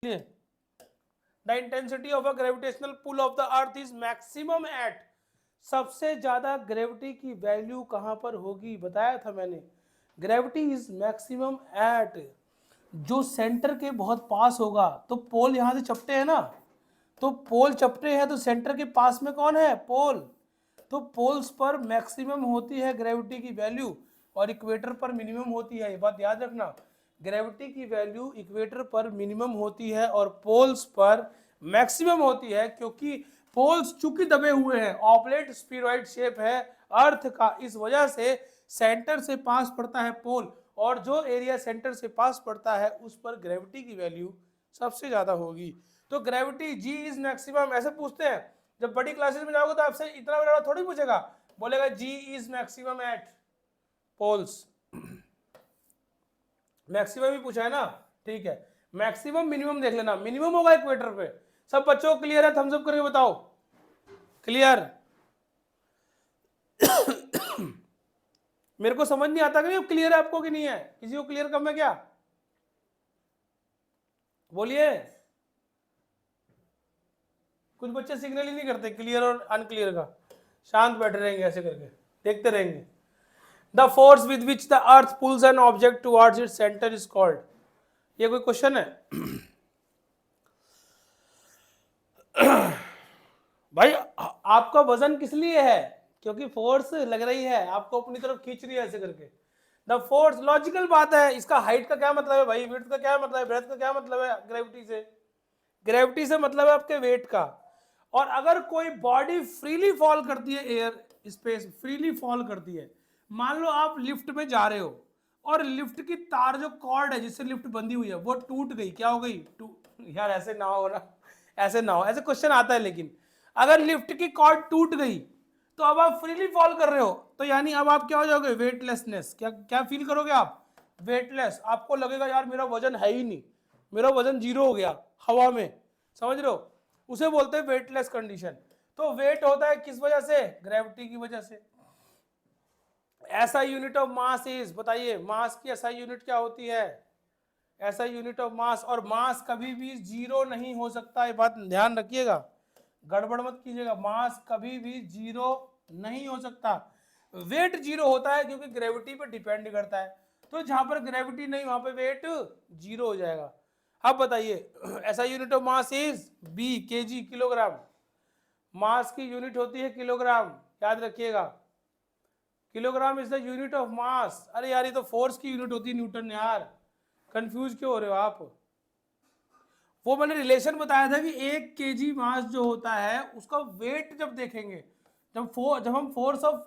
The intensity of a gravitational pull of the earth is maximum at, सबसे ज्यादा gravity की value कहां पर होगी, बताया था मैंने। ग्रेविटी इज मैक्सिमम एट, जो सेंटर के बहुत पास होगा। तो पोल यहां से चपटे हैं ना, तो पोल चपटे हैं तो सेंटर के पास में कौन है, पोल। तो पोल्स पर मैक्सिमम होती है ग्रेविटी की वैल्यू और इक्वेटर पर मिनिमम होती है, ये बात याद रखना। ग्रेविटी की वैल्यू इक्वेटर पर मिनिमम होती है और पोल्स पर मैक्सिमम होती है, क्योंकि पोल्स चूंकि दबे हुए हैं, ऑब्लेट स्फीरॉइड शेप है अर्थ का, इस वजह से सेंटर से पास पड़ता है पोल, और जो एरिया सेंटर से पास पड़ता है उस पर ग्रेविटी की वैल्यू सबसे ज्यादा होगी। तो ग्रेविटी जी इज मैक्सिमम ऐसे पूछते हैं, जब बड़ी क्लासेस में जाओगे तो आपसे इतना बड़ा थोड़ी पूछेगा, बोलेगा G is maximum at poles. Maximum ही पूछा है ना, ठीक है। मैक्सिमम मिनिमम देख लेना, मिनिमम होगा इक्वेटर पे। सब बच्चों को क्लियर है, थम्स अप करके बताओ क्लियर। मेरे को समझ नहीं आता कि क्लियर है आपको कि नहीं है, किसी को क्लियर कम है क्या, बोलिए। कुछ बच्चे सिग्नल ही नहीं करते क्लियर और अनक्लियर का, शांत बैठे रहेंगे ऐसे करके, देखते रहेंगे। The force with which the earth pulls an object towards its centre is called, ये कोई क्वेश्चन है भाई आपका वजन किस लिए है, क्योंकि फोर्स लग रही है आपको अपनी तरफ खींच रही है ऐसे करके। द फोर्स, लॉजिकल बात है, इसका हाइट का क्या मतलब है भाई, विड्थ का क्या मतलब है, ब्रेथ का क्या मतलब है, ग्रेविटी से, ग्रेविटी से मतलब है आपके वेट का। और अगर कोई बॉडी फ्रीली फॉल करती है, एयर स्पेस फ्रीली फॉल करती है, मान लो आप लिफ्ट में जा रहे हो और लिफ्ट की तार जो कॉर्ड है जिससे लिफ्ट बंधी हुई है वो टूट गई, क्या हो गई, यार ऐसे ना हो ना, ऐसे ना हो, ऐसे क्वेश्चन आता है। लेकिन अगर लिफ्ट की कॉर्ड टूट गई तो अब आप फ्रीली फॉल कर रहे हो, तो यानी अब आप क्या हो जाओगे, वेटलेसनेस, क्या क्या फील करोगे आप, वेटलेस। आपको लगेगा यार मेरा वजन है ही नहीं, मेरा वजन जीरो हो गया हवा में, समझ रहे हो, उसे बोलते हैं वेटलेस कंडीशन। तो वेट होता है किस वजह से, ग्रेविटी की वजह से। ऐसा यूनिट ऑफ मास इज, बताइए मास की ऐसा यूनिट क्या होती है, ऐसा यूनिट ऑफ मास। और मास कभी भी जीरो नहीं हो सकता, ये बात ध्यान रखिएगा, गड़बड़ मत कीजिएगा, मास कभी भी जीरो नहीं हो सकता। वेट जीरो होता है क्योंकि ग्रेविटी पर डिपेंड करता है, तो जहां पर ग्रेविटी नहीं वहां पे वेट जीरो हो जाएगा। अब बताइए ऐसा unit of mass is B, KG, kilogram. Mass की यूनिट होती है किलोग्राम, याद रखिएगा, kilogram is the unit of mass. अरे यार ये तो फोर्स की यूनिट होती है न्यूटन, यार कंफ्यूज क्यों हो रहे हो आप। वो मैंने रिलेशन बताया था कि 1 kg मास जो होता है उसका वेट जब देखेंगे, जब हम फोर्स ऑफ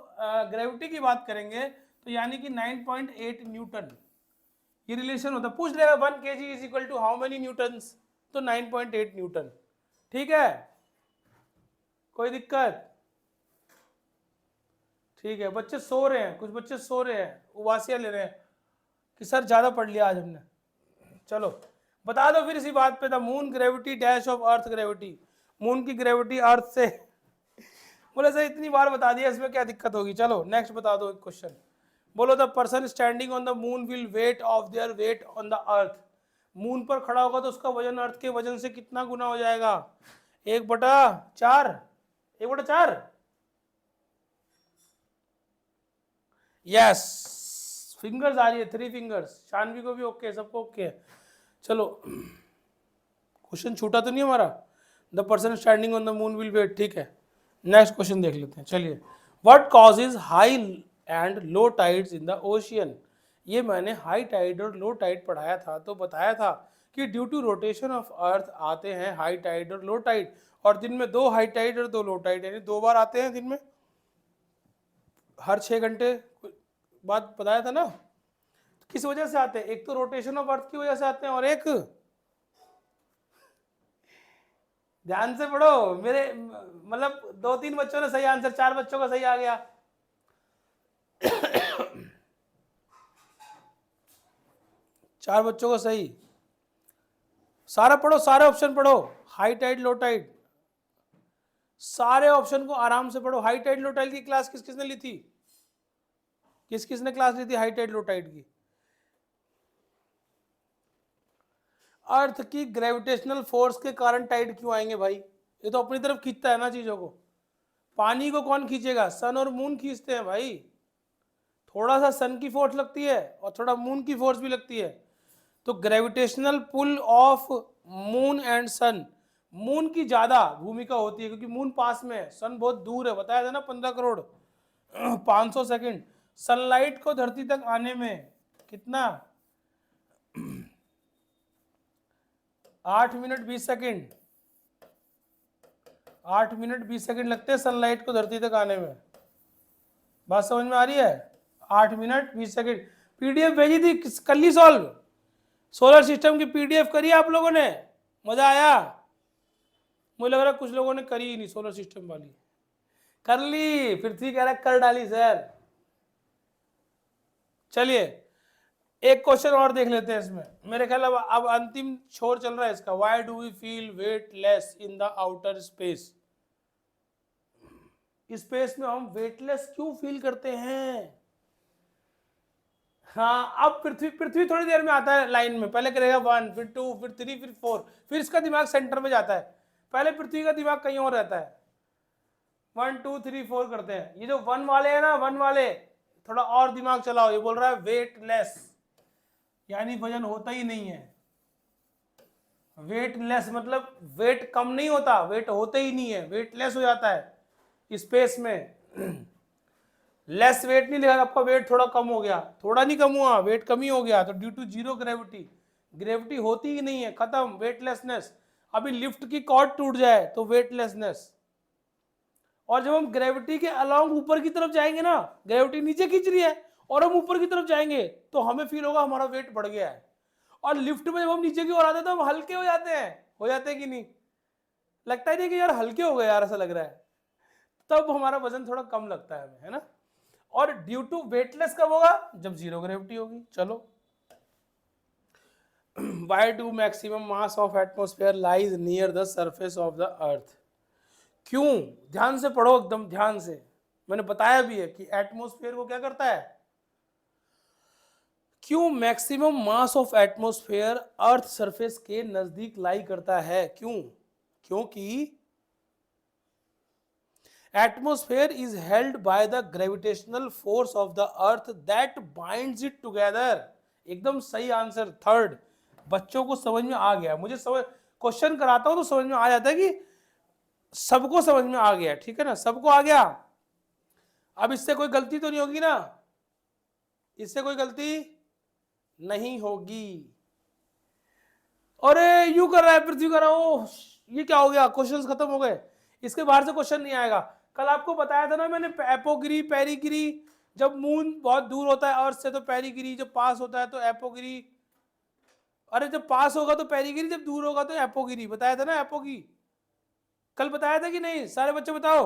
ग्रेविटी की बात करेंगे तो यानी कि 9.8 न्यूटन, ये रिलेशन होता है। पूछ लेगा 1 kg is equal to how many newtons, तो 9.8 न्यूटन, ठीक है, कोई दिक्कत, ठीक है। बच्चे सो रहे हैं, कुछ बच्चे सो रहे हैं, उबासियां ले रहे हैं कि सर ज्यादा पढ़ लिया आज हमने। चलो बता दो फिर इसी बात पे, the moon gravity dash of earth gravity, moon की ग्रेविटी अर्थ से बोले सर इतनी बार बता दिया इसमें क्या दिक्कत होगी। चलो नेक्स्ट बता दो एक क्वेश्चन, बोलो the person standing on the moon will weight of their weight on the earth, moon पर खड़ा होगा तो उसका वजन अर्थ के वजन से कितना गुना हो जाएगा, 1/4, 1/4, यस, फिंगर्स आ रही है, 3 फिंगर्स, शानवी को भी ओके, सबको ओके है। चलो क्वेश्चन छूटा तो नहीं हमारा, the person standing on the moon will weight, ठीक है। नेक्स्ट क्वेश्चन देख लेते हैं, चलिए। What causes high and low tides in the ocean, ये मैंने हाई टाइड और लो टाइड पढ़ाया था, तो बताया था कि due to rotation of earth आते हैं हाई टाइड और लो टाइड, और दिन में 2 हाई टाइड और 2 लो टाइड, यानी 2 बार आते हैं दिन में, हर 6 घंटे बाद, बताया था ना। किस वजह से आते हैं, एक तो रोटेशन ऑफ अर्थ की वजह से आते हैं और एक, ध्यान से पढ़ो मेरे, मतलब 2-3 बच्चों ने सही आंसर, 4 बच्चों का सही आ गया। चार बच्चों का सही, सारा पढ़ो, सारे ऑप्शन पढ़ो, हाई टाइड लो टाइड, सारे ऑप्शन को आराम से पढ़ो। हाई टाइड लो टाइड की क्लास किस किसने ली थी, किस किसने क्लास ली थी हाई टाइड लो टाइड की। अर्थ की ग्रेविटेशनल फोर्स के कारण टाइड क्यों आएंगे भाई? ये तो अपनी तरफ खींचता है ना चीजों को। पानी को कौन खींचेगा? सन और मून खींचते हैं भाई। थोड़ा सा सन की फोर्स लगती है और थोड़ा मून की फोर्स भी लगती है। तो gravitational pull of moon and sun, moon की ज्यादा भूमिका होती है क्योंकि मून पास में है, सन बहुत दूर है, बताया था ना 15 करोड़ 500 सेकंड। सनलाइट को धरती तक आने में कितना? 8 मिनट 20 सेकंड, 8 मिनट 20 सेकंड लगते हैं सनलाइट को धरती तक आने में। बात समझ में आ रही है? 8 मिनट 20 सेकंड। पीडीएफ भेजी थी, कर ली सॉल्व? सोलर सिस्टम की पीडीएफ करी आप लोगों ने? मजा आया? मुझे लग रहा है कुछ लोगों ने करी ही नहीं सोलर सिस्टम वाली। कर ली? पृथ्वी कह रहा है कर डाली सर। चलिए एक क्वेश्चन और देख लेते हैं इसमें, मेरे ख्याल अब अंतिम छोर चल रहा है इसका। Why do we feel weightless in the outer space? Space में हम वेटलेस क्यों फील करते हैं? हाँ, अब पृथ्वी पृथ्वी थोड़ी देर में आता है लाइन में, पहले करेगा 1 फिर 2 फिर 3 फिर 4, फिर इसका दिमाग सेंटर में जाता है। पहले पृथ्वी का दिमाग कहीं और रहता है। 1 2 3 4 करते हैं। ये जो 1 वाले हैं ना, 1 वाले थोड़ा और दिमाग चलाओ। ये बोल रहा है वेटलेस, यानी वजन होता ही नहीं है। वेटलेस मतलब वेट कम नहीं होता, वेट होते ही नहीं है, वेटलेस हो जाता है स्पेस में। लेस वेट नहीं लिखा, आपका वेट थोड़ा कम हो गया, थोड़ा नहीं कम हुआ, वेट कम ही हो गया। तो due to zero gravity, gravity होती ही नहीं है, खत्म, वेटलेसनेस। अभी लिफ्ट की कॉर्ड टूट जाए तो वेटलेसनेस। और जब हम ग्रेविटी के अलोंग ऊपर की तरफ जाएंगे ना, ग्रेविटी नीचे खींच रही है और हम ऊपर की तरफ जाएंगे तो हमें फील होगा हमारा वेट बढ़ गया है। और लिफ्ट में जब हम नीचे की ओर आते हैं तो हम हल्के हो जाते हैं कि नहीं? लगता ही नहीं कि यार हल्के हो गए यार, ऐसा लग रहा है। तब हमारा वजन थोड़ा कम लगता है हमें, है ना? और ड्यू टू वेटलेस कब होगा? जब जीरो ग्रेविटी होगी। चलो, why do maximum mass of atmosphere lies near the surface of the earth? क्यों? ध्यान से पढ़ो, एकदम ध्यान से। मैंने बताया भी है कि एटमोस्फेयर को क्या करता है। क्यों maximum mass of atmosphere earth surface के नजदीक लाई करता है? क्यों? क्योंकि atmosphere is held by the gravitational force of the earth that binds it together. एकदम सही आंसर, थर्ड। बच्चों को समझ में आ गया, मुझे समझ, क्वेश्चन कराता हूं तो समझ में आ जाता है कि सबको समझ में आ गया, ठीक है ना? सबको आ गया। अब इससे कोई गलती तो नहीं होगी ना? इससे कोई गलती नहीं होगी। अरे यू कर रहा है पृथ्वी, कर रहा हो, ये क्या हो गया? क्वेश्चंस खत्म हो गए, इसके बाहर से क्वेश्चन नहीं आएगा। कल आपको बताया था ना मैंने, एपोगिरी पेरिगिरी। जब मून बहुत दूर होता है अर्थ से तो पेरिगिरी, जब पास होता है तो एपोगिरी। अरे जब पास होगा तो पेरिगिरी, जब दूर होगा तो एपोगिरी, बताया था ना एपोगी। कल बताया था कि नहीं? सारे बच्चे बताओ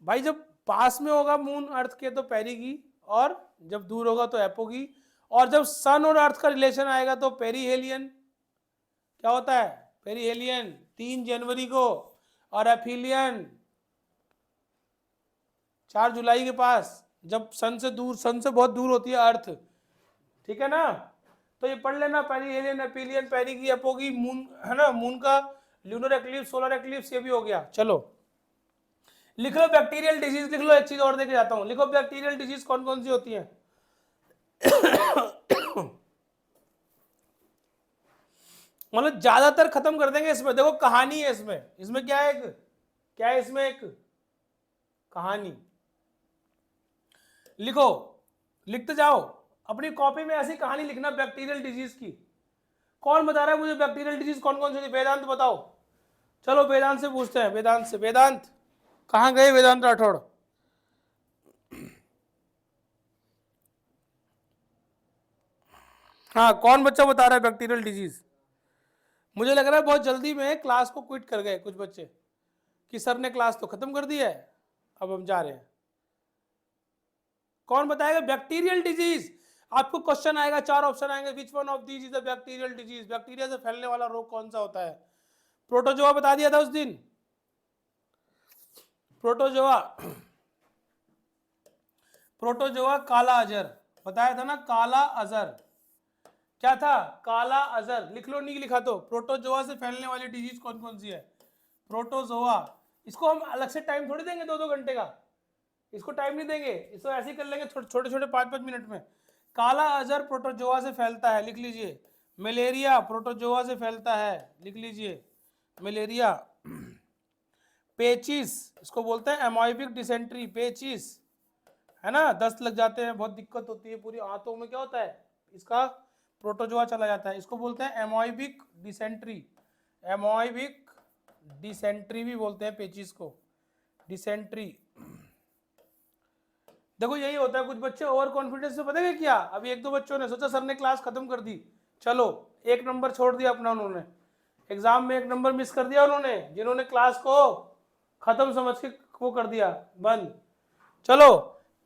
भाई। जब पास में होगा मून अर्थ के तो पेरिगी, और जब दूर होगा तो एपोगी। और जब सन और अर्थ का रिलेशन आएगा तो पेरीहेलियन। क्या होता है? पेरीहेलियन 3 जनवरी को, और एफिलियन 4 जुलाई के पास, जब सन से दूर, सन से बहुत दूर होती है अर्थ, ठीक है ना? तो ये पढ़ लेना, पेरीहेलियन, एफिलियन, पेरिगी, एपोगी, मून, है ना? मून का ल्यूनर एक्लिप्स, सोलर एक्लिप्स, ये भी हो गया। चलो लिख लो बैक्टीरियल डिजीज, लिख लो। एक चीज और देके जाता हूं, लिखो बैक्टीरियल डिजीज कौन कौन सी होती है। मतलब ज्यादातर खत्म कर देंगे इसमें। देखो कहानी है इसमें, इसमें क्या है, क्या है इसमें? एक कहानी। लिखो, लिखते जाओ अपनी कॉपी में, ऐसी कहानी लिखना बैक्टीरियल डिजीज की। कौन बता रहा है मुझे बैक्टीरियल डिजीज कौन कौन सी होती है? वेदांत बताओ। चलो वेदांत से पूछते हैं, वेदांत से। वेदांत कहां गए? वेदांत राठौड़। हाँ, कौन बच्चा बता रहा है बैक्टीरियल डिजीज? मुझे लग रहा है बहुत जल्दी में क्लास को क्विट कर गए कुछ बच्चे, कि सर ने क्लास तो खत्म कर दी है, अब हम जा रहे हैं। कौन बताएगा बैक्टीरियल डिजीज? आपको क्वेश्चन आएगा, 4 ऑप्शन आएंगे, which one of these is a bacterial disease? Bacteria से फैलने वाला रोग कौन सा होता है? प्रोटोजोआ बता दिया था उस दिन, प्रोटोजोआ। प्रोटोजोआ काला अजर बताया था ना, काला अजर। क्या था? काला अजहर। लिख लो, नहीं लिखा तो। प्रोटोजोआ से फैलने वाली डिजीज कौन कौन सी है? प्रोटोजोआ। इसको हम अलग से टाइम थोड़ी देंगे 2-2 घंटे का, इसको टाइम नहीं देंगे, इसको ऐसे ही कर लेंगे छोटे छोटे 5-5 मिनट में। काला अजहर प्रोटोजोआ से फैलता है, लिख लीजिए। मलेरिया प्रोटोजोआ से फैलता है, लिख लीजिए, मलेरिया। पेचिस, इसको बोलते हैं एमोइबिक डिसेंट्री, पेचिस, है ना, दस्त लग जाते हैं, बहुत दिक्कत होती है, पूरी आंतों में क्या होता है, इसका प्रोटोजोआ चला जाता है, इसको बोलते हैं एमोइबिक डिसेंट्री। एमोइबिक डिसेंट्री भी बोलते हैं पेचिस को, डिसेंट्री। देखो यही होता है, कुछ बच्चे ओवर कॉन्फिडेंस से, पता है क्या, अभी 1-2 बच्चों ने सोचा सर ने क्लास खत्म कर दी, चलो 1 नंबर छोड़ दिया अपना, उन्होंने एग्जाम में 1 नंबर मिस कर दिया उन्होंने, जिन्होंने क्लास को खत्म समझ के वो कर दिया बंद। चलो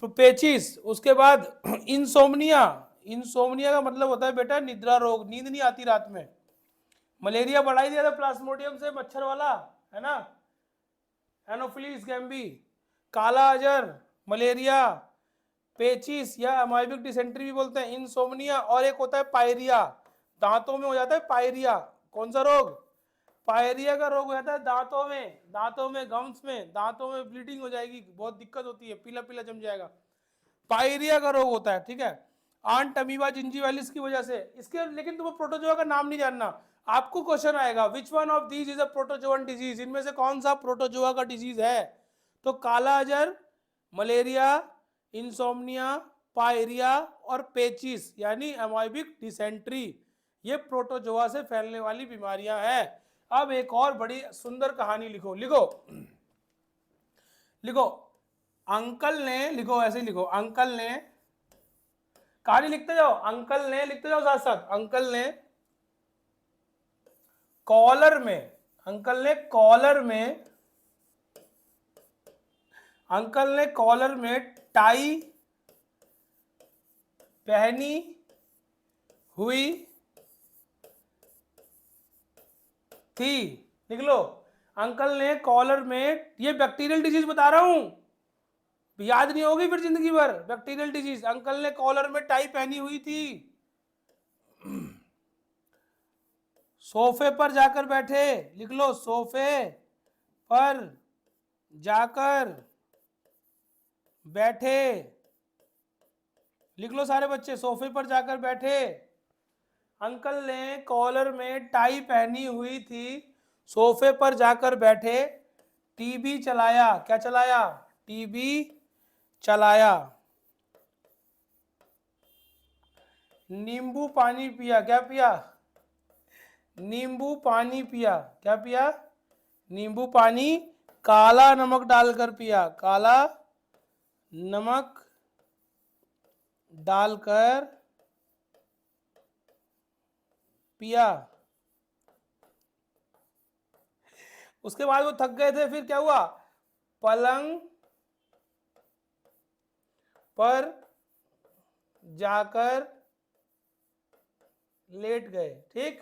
पेचिस, उसके बाद इंसोम्निया। इंसोम्निया का मतलब होता है बेटा निद्रा रोग, नींद नहीं आती रात में। मलेरिया बढ़ा ही दिया था प्लाज्मोडियम से, मच्छर वाला, है ना, एनोफिलीज गैम्बी। काला अजहर, मलेरिया, पेचिस या अमाइबिक डिसेंट्री भी बोलते हैं, इंसोम्निया, और एक होता है पायरिया, दांतों में हो जाता है पायरिया। कौन सा रोग? पायरिया का रोग हो जाता है दांतों में, दांतों में, गम्स में, दांतों में ब्लीडिंग हो जाएगी, बहुत दिक्कत होती है, पीला पीला जम जाएगा, पायरिया का रोग होता है, ठीक है। आंट अमीबा जिंजीवालिस की वजह से इसके, लेकिन तुम्हें प्रोटोजोआ का नाम नहीं जानना, आपको क्वेश्चन आएगा which one of these is a protozoan disease, इनमें से कौन सा प्रोटोजोआ का डिजीज है? तो काला अजहर, मलेरिया, इंसोम्निया, पायरिया और पेचिस यानी अमाइबिक डिसेंट्री, ये प्रोटोजोआ से फैलने वाली बीमारियां हैं। अब एक और बड़ी सुंदर कहानी लिखो, लिखो लिखो, अंकल ने, लिखो ऐसे ही लिखो, अंकल ने, कहानी लिखते जाओ, अंकल ने लिखते जाओ साथ साथ, अंकल ने कॉलर में, अंकल ने कॉलर में, अंकल ने कॉलर में टाई पहनी हुई थी, लिख लो, अंकल ने कॉलर में, ये बैक्टीरियल डिजीज बता रहा हूं, याद नहीं होगी फिर जिंदगी भर, बैक्टीरियल डिजीज। अंकल ने कॉलर में टाई पहनी हुई थी, सोफे पर जाकर बैठे, लिख लो, सोफे पर जाकर बैठे, लिख लो सारे बच्चे, सोफे पर जाकर बैठे, अंकल ने कॉलर में टाई पहनी हुई थी, सोफे पर जाकर बैठे, टीवी चलाया, क्या चलाया? टीवी चलाया, नींबू पानी पिया, क्या पिया? नींबू पानी पिया, क्या पिया? नींबू पानी, काला नमक डालकर पिया, काला नमक डालकर पिया। उसके बाद वो थक गए थे, फिर क्या हुआ? पलंग पर जाकर लेट गए, ठीक।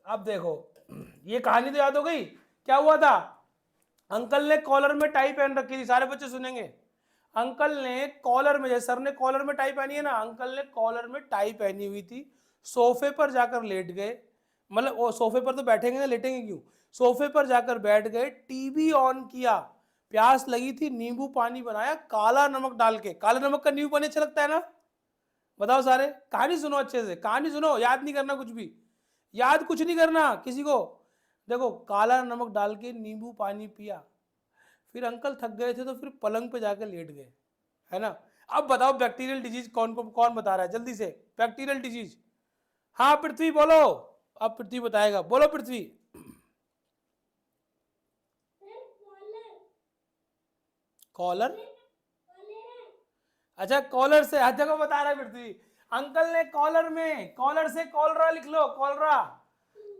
अब देखो, ये कहानी तो याद हो गई, क्या हुआ था? अंकल ने कॉलर में टाई पहन रखी थी, सारे बच्चे सुनेंगे, अंकल ने कॉलर में, जैसे सर ने कॉलर में टाई पहनी है ना, अंकल ने कॉलर में टाई पहनी हुई थी, सोफे पर जाकर लेट गए, मतलब वो सोफे पर तो बैठेंगे ना, लेटेंगे क्यों, सोफे पर जाकर बैठ गए, टीवी ऑन किया, प्यास लगी थी, नींबू पानी बनाया काला नमक डाल के। काला नमक का नींबू पानी अच्छा लगता है ना? बताओ सारे, कहानी सुनो अच्छे से, कहानी सुनो, याद नहीं करना कुछ भी, याद कुछ नहीं करना किसी को। देखो, काला नमक डाल के नींबू पानी पिया, फिर अंकल थक गए थे तो फिर पलंग पे जाकर लेट गए, है ना। अब बताओ बैक्टीरियल डिजीज कौन बता रहा है जल्दी से, बैक्टीरियल डिजीज। हाँ पृथ्वी बोलो, अब पृथ्वी बताएगा, बोलो पृथ्वी। कॉलर, अच्छा कॉलर से, हर जगह बता रहा है पृथ्वी। अंकल ने कॉलर में, कॉलर से कॉलरा लिख लो, कॉलरा।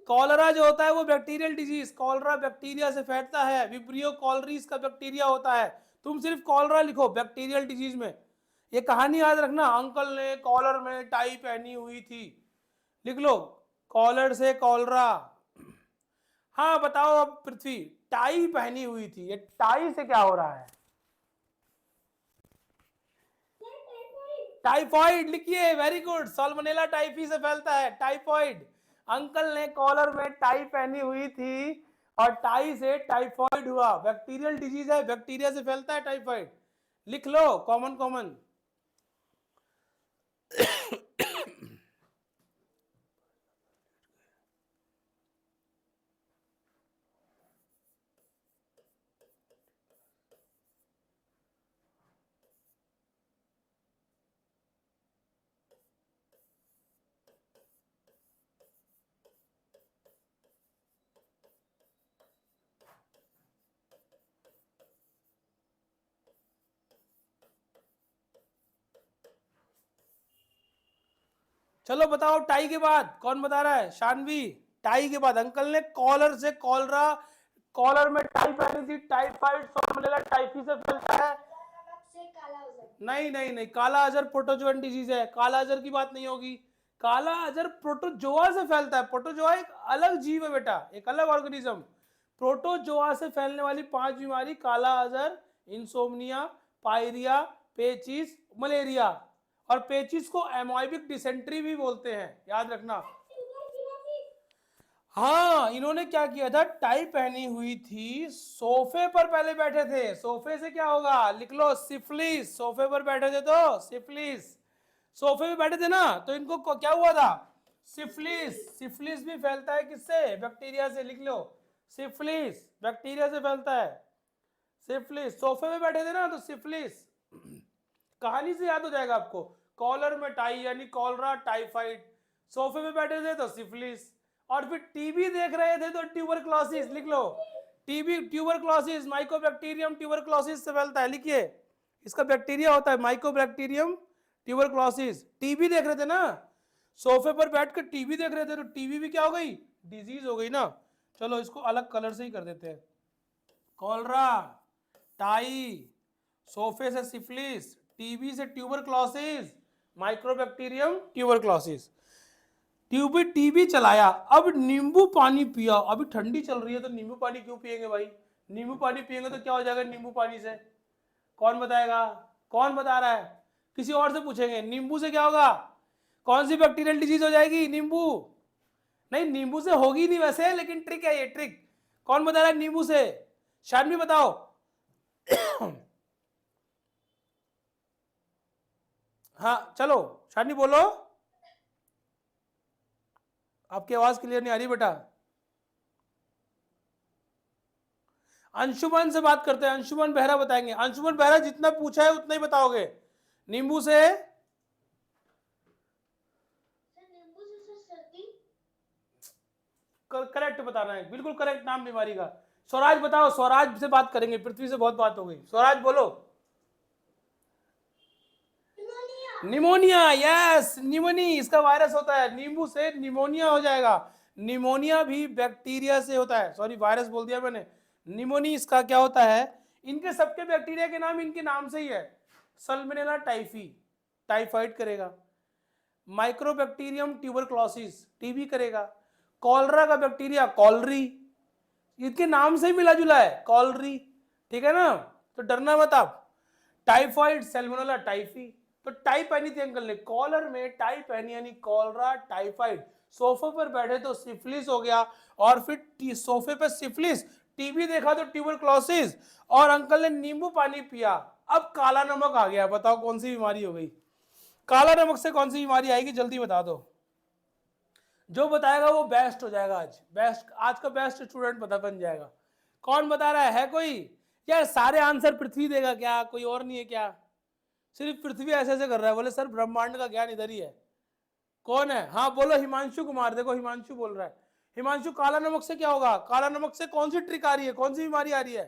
कॉलरा जो होता है वो बैक्टीरियल डिजीज, कॉलरा बैक्टीरिया से फैलता है, विब्रियो कॉलरीज का बैक्टीरिया होता है, तुम सिर्फ कॉलरा लिखो बैक्टीरियल डिजीज में। ये कहानी याद रखना, अंकल ने कॉलर में टाई पहनी हुई थी, लिख लो, कॉलर से कॉलरा। हाँ बताओ अब पृथ्वी, टाई पहनी हुई थी, ये टाई से क्या हो रहा है? टाइफॉइड लिखिए, वेरी गुड, साल्मोनेला टाइफी से फैलता है टाइफॉइड। अंकल ने कॉलर में टाई पहनी हुई थी और टाई से टाइफॉइड हुआ, बैक्टीरियल डिजीज है, बैक्टीरिया से फैलता है टाइफॉइड। लिख लो, कॉमन कॉमन। चलो बताओ, टाई के बाद कौन बता रहा है? शानवी। टाई के बाद अंकल ने कॉलर से कॉलरा, कॉलर में टाई पहनी थी, टाइफाइड साल्मोनेला टाइफी से फैलता है। नहीं नहीं नहीं, काला अजर प्रोटोजोअन डिजीज है, काला अजर की बात नहीं होगी। काला अजर प्रोटोजोआ से फैलता है। प्रोटोजोआ एक अलग जीव है बेटा, एक अलग ऑर्गेनिज्म। प्रोटोजोआ से फैलने वाली 5 बीमारी, काला अजर, इंसोम्निया, पायरिया, पेचिस, मलेरिया। और पेचिस को एमोइबिक डिसेंट्री भी बोलते हैं, याद रखना। हाँ, इन्होंने क्या किया था, टाई पहनी हुई थी, सोफे पर पहले बैठे थे। सोफे से क्या होगा, लिख लो, सिफिलिस। सोफे पर बैठे थे तो सिफिलिस। सोफे पे बैठे थे ना, तो इनको क्या हुआ था, सिफिलिस। सिफिलिस भी फैलता है किससे, बैक्टीरिया से। लिख लो, सिफिलिस बैक्टीरिया से फैलता है। सिफिलिस, सोफे पे बैठे थे ना तो सिफिलिस। कहानी से याद हो जाएगा आपको, कॉलर में टाई यानी कॉलरा टाइफाइड, सोफे पे बैठे थे तो सिफिलिस, और फिर टीबी देख रहे थे तो ट्यूबरक्लोसिस। लिख लो, टीबी ट्यूबरक्लोसिस, माइकोबैक्टीरियम ट्यूबरक्लोसिस से फैलता है। लिखिए, इसका बैक्टीरिया होता है माइकोबैक्टीरियम ट्यूबरक्लोसिस। टीबी देख रहे थे ना, सोफे पर बैठ कर टीबी देख रहे थे तो टीबी भी क्या हो गई, डिजीज हो गई ना। चलो इसको अलग कलर से ही कर देते हैं, कॉलरा, टाई, सोफे से सिफिलिस, टीबी से tuberculosis, mycobacterium tuberculosis. TB TB चलाया, अब नींबू पानी पिया। अभी ठंडी चल रही है तो नींबू पानी क्यों पिएंगे भाई? नींबू पानी पिएंगे तो क्या हो जाएगा नींबू पानी से? कौन बताएगा? कौन बता रहा है? किसी और से पूछेंगे, नींबू से क्या होगा? कौन सी बैक्टीरियल डिजीज हो जाएगी? नींबू नहीं, नींबू से होगी नहीं वैसे, लेकिन ट्रिक है ये, ट्रिक। कौन बता रहा है नींबू से? शानवी बताओ। हाँ चलो, शानवी बोलो। आपकी आवाज क्लियर नहीं आ रही बेटा। अंशुमन से बात करते हैं, अंशुमन बेहरा बताएंगे। अंशुमन बेहरा, जितना पूछा है उतना ही बताओगे। नींबू से करेक्ट बताना है, बिल्कुल करेक्ट नाम बीमारी का। स्वराज बताओ, स्वराज से बात करेंगे, पृथ्वी से बहुत बात हो गई। स्वराज बोलो। निमोनिया, यस, निमोनी इसका वायरस होता है, नींबू से निमोनिया हो जाएगा। निमोनिया भी बैक्टीरिया से होता है, सॉरी वायरस बोल दिया मैंने। निमोनी इसका क्या होता है, इनके सबके बैक्टीरिया के नाम इनके नाम से ही है। सल्मोनेला टाइफी टाइफाइड करेगा, माइक्रोबैक्टीरियम ट्यूबरक्लोसिस टीबी करेगा, कॉलरा का बैक्टीरिया कॉलरी, इनके नाम से ही मिला जुला है, कॉलरी। ठीक है ना, तो डरना मत आप। टाइफाइड सैल्मोनेला टाइफी, तो टाई पहनी थी अंकल ने, कॉलर में टाई पहनी यानी कॉलरा टाइफाइड। सोफे पर बैठे तो सिफिलिस हो गया, और फिर सोफे पर सिफिलिस, टीबी देखा तो ट्यूबरक्लोसिस, और अंकल ने नींबू पानी पिया। अब काला नमक आ गया, बताओ कौन सी बीमारी हो गई? काला नमक से कौन सी बीमारी आएगी, जल्दी बता दो। जो बताएगा वो बेस्ट हो जाएगा, आज बेस्ट, आज का बेस्ट स्टूडेंट बता बन जाएगा। कौन बता रहा है कोई? यार सारे आंसर पृथ्वी देगा क्या, कोई और नहीं है क्या? सिर्फ पृथ्वी ऐसे ऐसे कर रहा है, बोले सर ब्रह्मांड का ज्ञान इधर ही है। कौन है? हाँ बोलो, हिमांशु कुमार, देखो हिमांशु बोल रहा है। हिमांशु, काला नमक से क्या होगा? काला नमक से कौन सी ट्रिक आ रही है, कौन सी बीमारी आ रही है?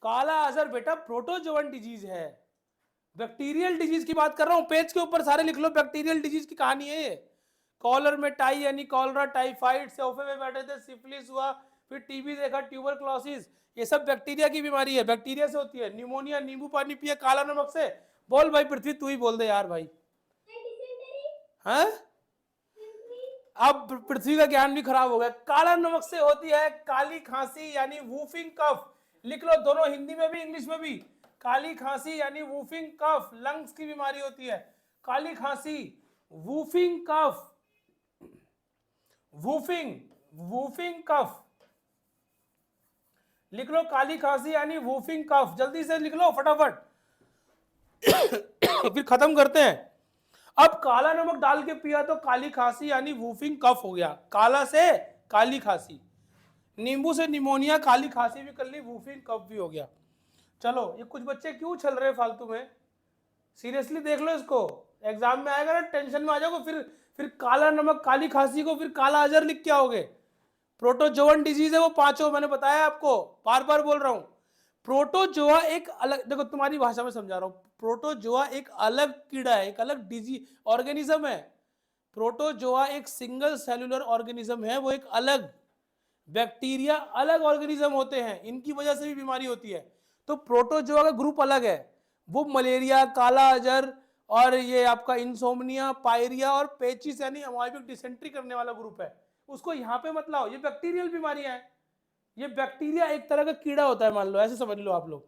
काला अजर बेटा प्रोटोजोवन डिजीज है, बैक्टीरियल डिजीज की बात कर रहा हूं। पेज के ऊपर सारे लिख लो, बैक्टीरियल डिजीज की कहानी है ये। कॉलर में टाई यानी कॉलरा टाइफाइड, सोफे में बैठे थे सिफिलिस हुआ, फिर टीबी देखा ट्यूबरक्लोसिस, ये सब बैक्टीरिया की बीमारी है, बैक्टीरिया से होती है। निमोनिया, नींबू पानी पिया काला नमक से। बोल भाई पृथ्वी, तू ही बोल दे यार भाई। हाँ, अब पृथ्वी का ज्ञान भी खराब हो गया। काला नमक से होती है काली खांसी यानी वूफिंग कफ। लिख लो, दोनों हिंदी में भी इंग्लिश में भी। काली खांसी यानी वूफिंग कफ, लंग्स की बीमारी होती है काली खांसी, वूफिंग कफ, वूफिंग वूफिंग कफ, लिख लो काली खांसी यानी वूफिंग कफ, जल्दी से लिख लो फटाफट। फिर खत्म करते हैं। अब काला नमक डाल के पिया तो काली खांसी यानी वूफिंग कफ हो गया, काला से काली खांसी, नींबू से निमोनिया, काली खांसी भी कर ली, वूफिंग कफ भी हो गया। चलो ये कुछ बच्चे क्यों चल रहे फालतू में, सीरियसली देख लो इसको, एग्जाम में आएगा ना टेंशन में आ जाओगे, फिर काला नमक काली खांसी को फिर काला अजहर लिख के आओगे। प्रोटोजोअन डिजीज है वो पांचों, मैंने बताया आपको, बार बार बोल रहा हूं। प्रोटोजोआ एक अलग, देखो तुम्हारी भाषा में समझा रहा हूं, प्रोटोजोआ एक अलग कीड़ा है, एक अलग डिजीज ऑर्गेनिज्म है। प्रोटोजोआ एक सिंगल सेलुलर ऑर्गेनिज्म है, वो एक अलग, बैक्टीरिया अलग ऑर्गेनिज्म होते हैं, इनकी वजह से भी बीमारी होती है। तो प्रोटोजोआ का ग्रुप अलग है, वो मलेरिया, काला अजहर और ये आपका इंसोम्निया, पायरिया और पेचिस यानी अमाइबिक डिसेंट्री करने वाला ग्रुप है, उसको यहाँ पे मत लाओ, ये बैक्टीरियल बीमारियां हैं। ये बैक्टीरिया एक तरह का कीड़ा होता है, मान लो ऐसे समझ लो आप लोग,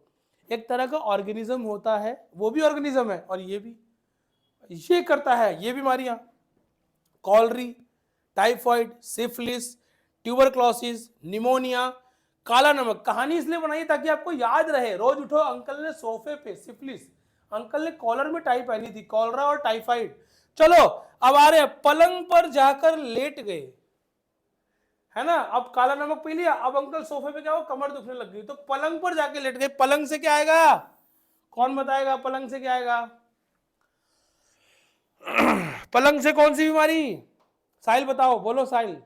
एक तरह का ऑर्गेनिज्म होता है, वो भी ऑर्गेनिज्म है और ये भी, ये करता है ये बीमारियां, cholera, typhoid, syphilis, tuberculosis, pneumonia, काला नमक। कहानी इसलिए बनाई ताकि आपको याद रहे, रोज उठो अंकल ने सोफे पे सिफिलिस, अंकल ने कॉलर में टाई पहनी थी, कॉलरा और टाइफाइड। चलो अब आ रहे पलंग पर जाकर लेट गए, है ना, अब काला नमक पी लिया, अब अंकल सोफे पे क्या हो, कमर दुखने लग गई, तो पलंग पर जाके लेट गए। पलंग से क्या आएगा, कौन बताएगा पलंग से क्या आएगा? पलंग से कौन सी बीमारी, साहिल बताओ, बोलो साहिल,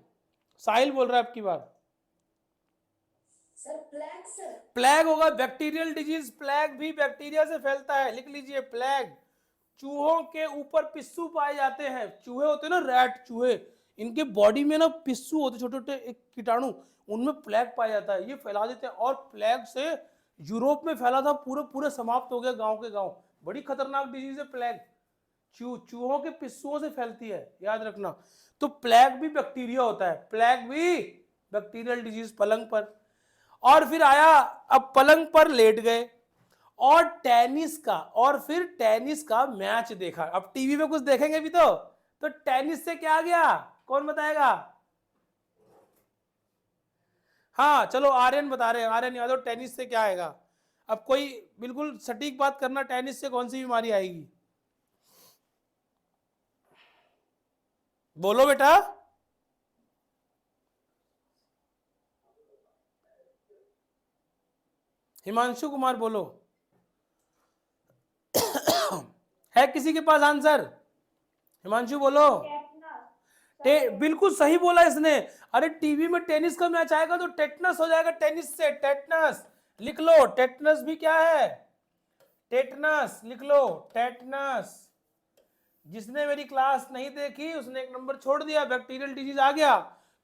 साहिल बोल रहा है आपकी बार। सर प्लेग, सर प्लेग होगा, बैक्टीरियल डिजीज, प्लेग भी बैक्टीरिया से फैलता है, लिख लीजिए प्लेग। चूहों के ऊपर पिस्सू पाए जाते हैं, चूहे होते हैं ना, रैट चूहे, इनके बॉडी में ना पिस्सू होते छोटे छोटे एक कीटाणु, उनमें प्लेग पाया जाता है, ये फैला देते हैं। और प्लेग से यूरोप में फैला था, पूरे पूरे समाप्त हो गया गांव के गांव, बड़ी खतरनाक डिजीज है प्लेग, चूहों के पिस्सुओं से फैलती है, याद रखना। तो प्लेग भी बैक्टीरिया होता है, प्लेग भी बैक्टीरियल डिजीज, पलंग पर। और फिर आया, अब पलंग पर लेट गए और टेनिस का, और फिर टेनिस का मैच देखा। अब टीवी में कुछ देखेंगे भी तो टेनिस से क्या आ गया, कौन बताएगा? हाँ चलो आर्यन बता रहे हैं, आर्यन यादव, टेनिस से क्या आएगा? अब कोई बिल्कुल सटीक बात करना, टेनिस से कौन सी बीमारी आएगी, बोलो बेटा। हिमांशु कुमार बोलो। है किसी के पास आंसर? हिमांशु बोलो। बिल्कुल सही बोला इसने। अरे टीवी में टेनिस का मैच आएगा तो टेटनस हो जाएगा, टेनिस से टेटनस, लिख लो, टेटनस भी क्या है, टेटनस लिख लो, टेटनस। जिसने मेरी क्लास नहीं देखी उसने एक नंबर छोड़ दिया, बैक्टीरियल डिजीज आ गया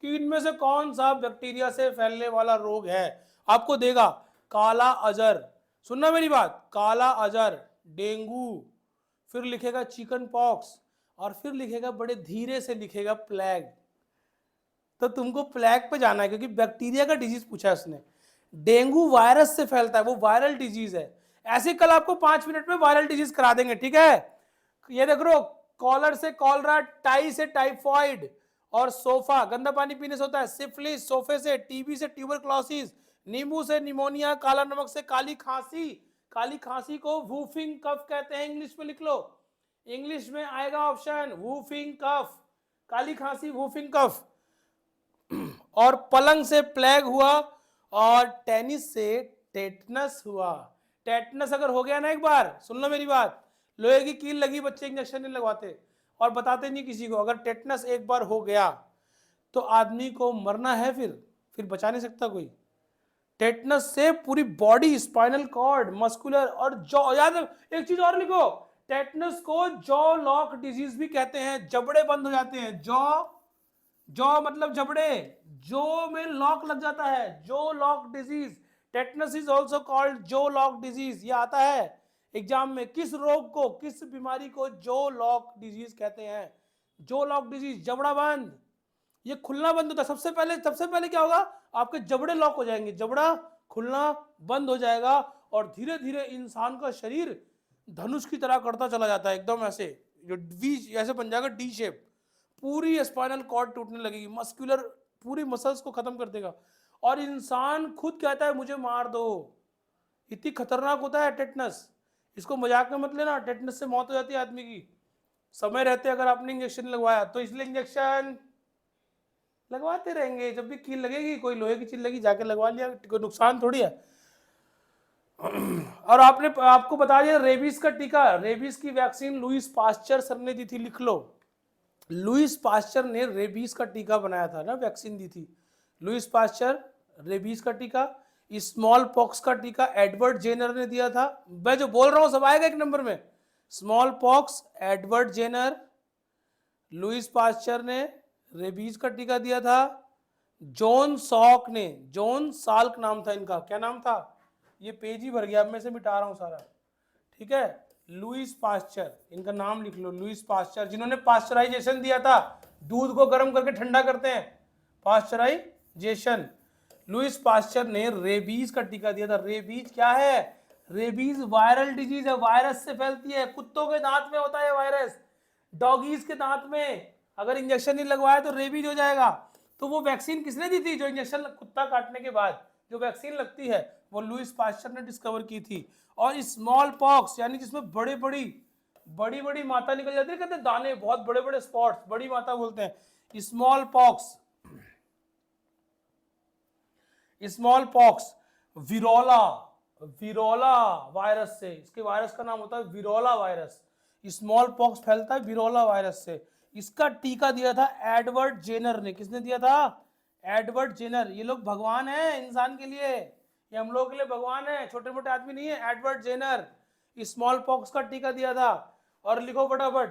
कि इनमें से कौन सा बैक्टीरिया से फैलने वाला रोग है, आपको देगा काला अजहर, सुनना मेरी बात, काला अजहर, डेंगू, फिर लिखेगा चिकन पॉक्स, और फिर लिखेगा बड़े धीरे से लिखेगा प्लेग। तो तुमको प्लेग पे जाना है क्योंकि बैक्टीरिया का डिजीज पूछा है उसने। डेंगू वायरस से फैलता है, वो वायरल डिजीज है। ऐसे कल आपको 5 मिनट में वायरल डिजीज करा देंगे, ठीक है? ये देख लो, कॉलर से कॉलरा, टाई से टाइफॉइड, और सोफा गंदा पानी पीने से होता है सिफिलिस, सोफे से, टीबी से ट्यूबरक्लोसिस, नींबू से निमोनिया, काला नमक से काली खांसी, काली खांसी को वूफिंग कफ कहते हैं, इंग्लिश में लिख लो, इंग्लिश में आएगा ऑप्शन वूफिंग कफ, काली खांसी वूफिंग कफ। और पलंग से प्लेग हुआ, और टेनिस से टेटनस हुआ। टेटनस अगर हो गया ना एक बार, सुन लो मेरी बात, लोहे की कील लगी, बच्चे इंजेक्शन नहीं लगवाते और बताते नहीं किसी को, अगर टेटनस एक बार हो गया तो आदमी को मरना है, फिर बचा नहीं सकता कोई। टेटनस से पूरी बॉडी, स्पाइनल कॉर्ड, मस्कुलर और जॉ, याद एक चीज और लिखो, टेटनस को जॉ लॉक डिजीज भी कहते हैं, जबड़े बंद हो जाते हैं, जॉ मतलब जबड़े, जो में लॉक लग जाता है, जो lock disease, tetanus is also called जो लॉक डिजीज। ये आता है एग्जाम में, किस रोग को, किस बीमारी को जो लॉक डिजीज कहते हैं? जो लॉक डिजीज, जबड़ा बंद, ये खुलना बंद होता है, सबसे पहले क्या होगा, आपके जबड़े लॉक हो जाएंगे, जबड़ा खुलना बंद हो जाएगा और धीरे धीरे इंसान का शरीर धनुष की तरह करता चला जाता है, एकदम ऐसे जो वी ऐसे बन जाएगा, डी शेप, पूरी स्पाइनल कॉर्ड टूटने लगेगी, मस्कुलर पूरी मसल्स को खत्म कर देगा, और इंसान खुद कहता है मुझे मार दो। इतनी खतरनाक होता है टेटनस, इसको मजाक में मत लेना, टेटनस से मौत हो जाती है आदमी की समय रहते अगर आपने इंजेक्शन लगवाया तो। इसलिए इंजेक्शन लगवाते रहेंगे, जब भी कील लगेगी, कोई लोहे की चीज लगी जाके लगवा लिया, कोई नुकसान थोड़ी है। और आपको बता दिया रेबीज का टीका, रेबीज की वैक्सीन लुईस पास्चर सर ने दी थी, लिख लो, लुईस पास्चर ने रेबीज का टीका बनाया था ना, वैक्सीन दी थी लुईस पास्चर, रेबीज का टीका। स्मॉल पॉक्स का टीका एडवर्ड जेनर ने दिया था। मैं जो बोल रहा हूं सब आएगा एक नंबर में। Smallpox Edward Jenner, Louis Pasteur ने रेबीज का टीका दिया था। जॉन सॉक ने, जॉन साल्क नाम था इनका, क्या नाम था, ये पेज ही भर गया, अब मैं से मिटा रहा हूं सारा, ठीक है। लुईस पास्चर, इनका नाम लिख लो, लुईस पास्चर, जिन्होंने पास्चराइजेशन दिया था, दूध को गर्म करके ठंडा करते हैं, पास्चराइजेशन। लुईस पास्चर ने रेबीज का टीका दिया था। रेबीज क्या है, रेबीज वायरल डिजीज है, वायरस से फैलती है, कुत्तों के दांत में होता है वायरस, डॉगीज के दांत में, अगर इंजेक्शन नहीं लगवाया तो रेबीज हो जाएगा। तो वो वैक्सीन किसने दी थी, जो इंजेक्शन कुत्ता काटने के बाद जो वैक्सीन लगती है वो लुईस पास्चर ने डिस्कवर की थी। और स्मॉल पॉक्स यानी जिसमें बड़ी बड़ी माता निकल जाती है, कहते हैं दाने, बहुत बड़े बड़े स्पॉट्स, बड़ी माता बोलते हैं, smallpox. Smallpox variola virus से, इसके वायरस का नाम होता है विरोला वायरस। स्मॉल पॉक्स फैलता है विरोला वायरस से। इसका टीका दिया था एडवर्ड जेनर ने। किसने दिया था, एडवर्ड जेनर। ये लोग भगवान है इंसान के लिए, ये हम लोगों के लिए भगवान है, छोटे मोटे आदमी नहीं है। एडवर्ड जेनर स्मॉल पॉक्स का टीका दिया था। और लिखो फटाफट,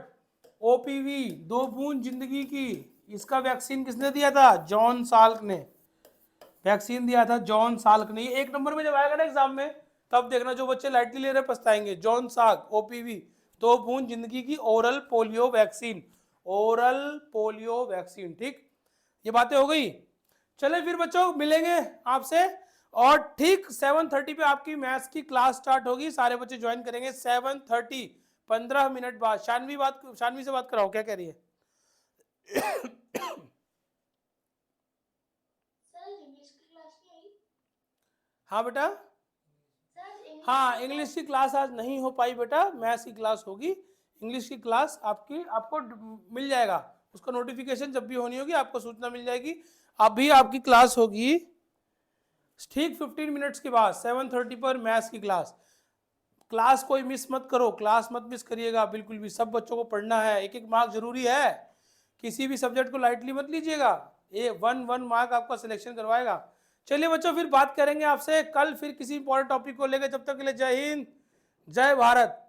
ओपीवी 2 बूंद जिंदगी की, इसका वैक्सीन किसने दिया था, जॉन साल्क ने वैक्सीन दिया था, जॉन साल्क ने। ये एक नंबर में जब आएगा ना एग्जाम में तब देखना, जो बच्चे लाइटली ले रहे पछताएंगे। जॉन साल्क, ओपीवी 2 बूंद जिंदगी की oral polio vaccine, oral polio vaccine, ठीक। ये बातें हो गई। चले फिर बच्चों मिलेंगे आपसे, और ठीक 7:30 पे आपकी मैथ्स की क्लास स्टार्ट होगी, सारे बच्चे ज्वाइन करेंगे 7:30, 15 मिनट बाद। शानवी से बात कराओ, क्या कह रही है। हाँ बेटा, हाँ इंग्लिश की क्लास आज नहीं हो पाई बेटा, मैथ्स की क्लास होगी। इंग्लिश की क्लास आपको मिल जाएगा, उसका नोटिफिकेशन जब भी होनी होगी आपको सूचना मिल जाएगी। अभी आपकी क्लास होगी ठीक 15 मिनट्स के बाद 7:30 पर मैथ्स की क्लास कोई मिस मत करो, क्लास मत मिस करिएगा बिल्कुल भी। सब बच्चों को पढ़ना है, एक एक मार्क जरूरी है, किसी भी सब्जेक्ट को लाइटली मत लीजिएगा। ये 1 मार्क आपका सिलेक्शन करवाएगा। चलिए बच्चों फिर बात करेंगे आपसे कल, फिर किसी इंपॉर्टेंट टॉपिक को लेकर। जब तक के लिए जय हिंद, जय भारत।